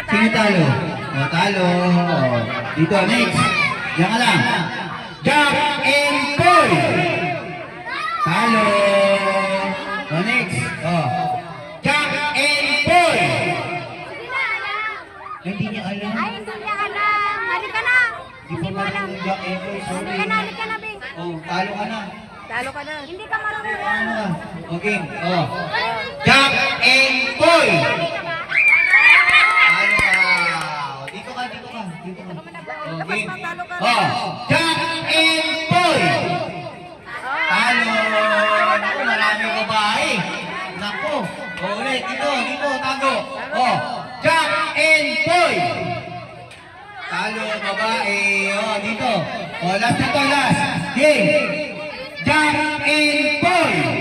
Sino talo? O, talo. O, dito, next. Yan ka lang. Jack and Paul. Talo. O, next. O, Jack and Paul. Hindi niya alam. Ay, hindi niya alam. Halika na. Hindi mo alam. Jack and Paul, sorry. Halika na, Bing. O, talo ka na. Talo ka na. Hindi ka marunong. Ano ka? Okay. O, Jack and Paul. Dito ka. Okay. Jack and Paul. Talo. Naku, maraming babae. Naku. Ulit, dito, tago. Jack and Paul. Talo, babae. Dito. Last na to, last. Game. Jack and Paul.